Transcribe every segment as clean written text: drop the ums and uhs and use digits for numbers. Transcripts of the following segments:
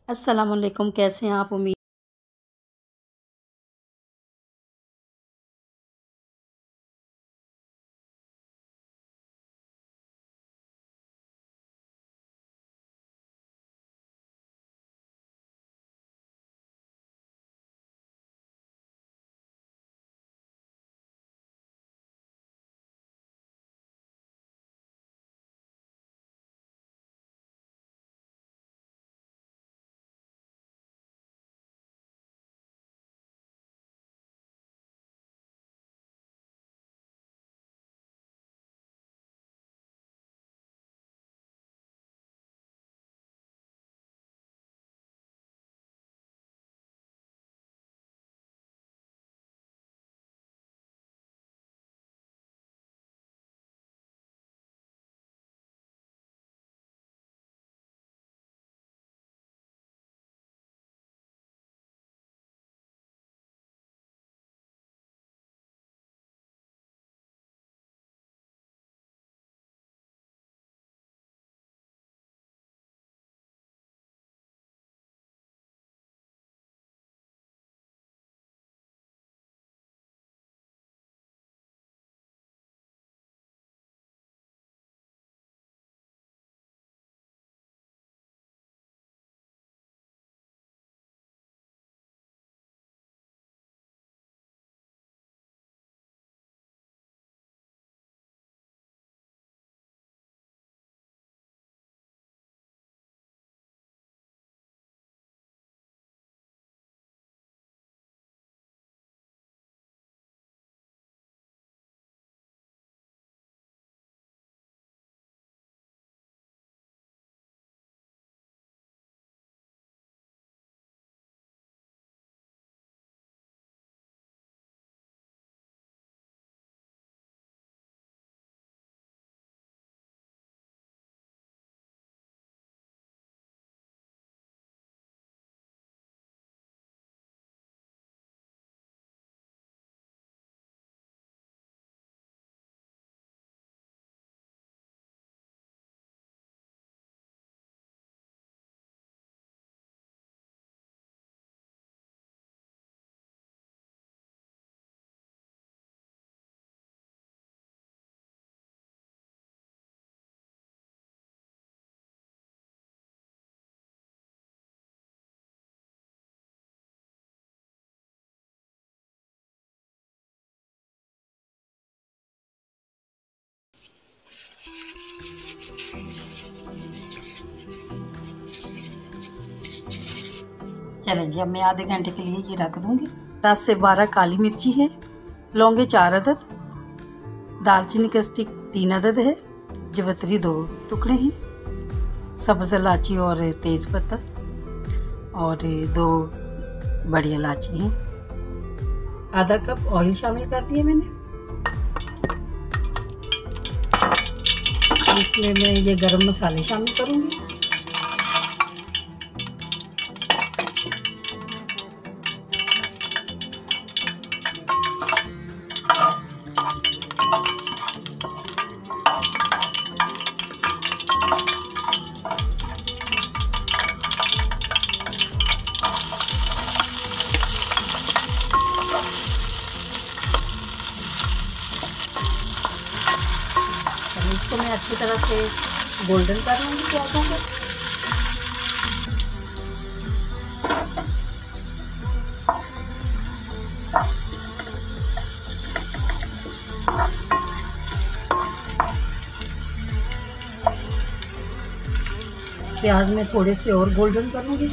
अस्सलाम वालेकुम, कैसे हैं आप? उम्मीद चलें जी, अब मैं आधे घंटे के लिए ये रख दूँगी। 10 से 12 काली मिर्ची है, लौंगे 4 अदद, दालचीनी का स्टिक 3 अदद है, जवित्री 2 टुकड़े हैं, सब्ज़ इलायची और तेज़ पत्ता और 2 बड़ी इलायची हैं। आधा कप ऑयल शामिल कर दिया मैंने। इसमें मैं ये गरम मसाले शामिल करूँगी। इसको मैं अच्छी तरह से गोल्डन कर लूँगी प्याज़ों को। प्याज में थोड़े से और गोल्डन करूँगी।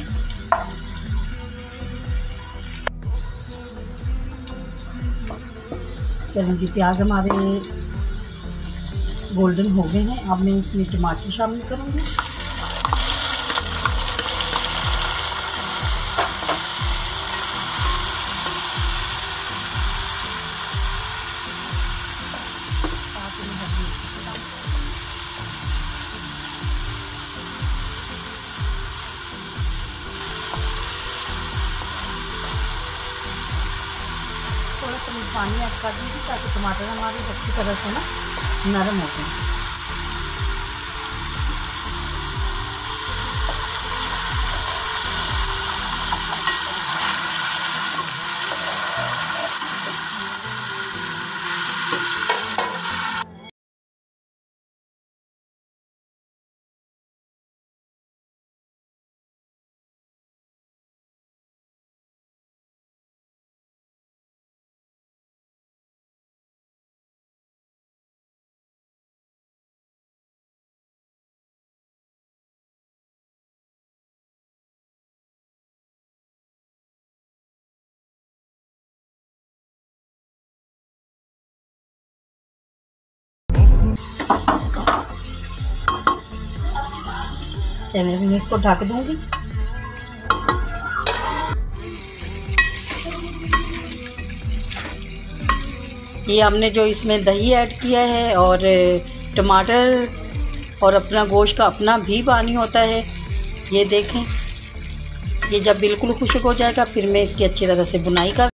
चलें जी, प्याज हमारे गोल्डन हो गए हैं। अब मैं इसमें टमाटर शामिल करूँगी। थोड़ा सा पानी ऐड कर दीजिए ताकि टमाटर हमारे अच्छी तरह से ना नरम हो जाए। चलिए मैं इसको ढक दूंगी। ये हमने जो इसमें दही ऐड किया है और टमाटर और अपना गोश्त का अपना भी पानी होता है। ये देखें, ये जब बिल्कुल खुश्क हो जाएगा फिर मैं इसकी अच्छी तरह से बुनाई कर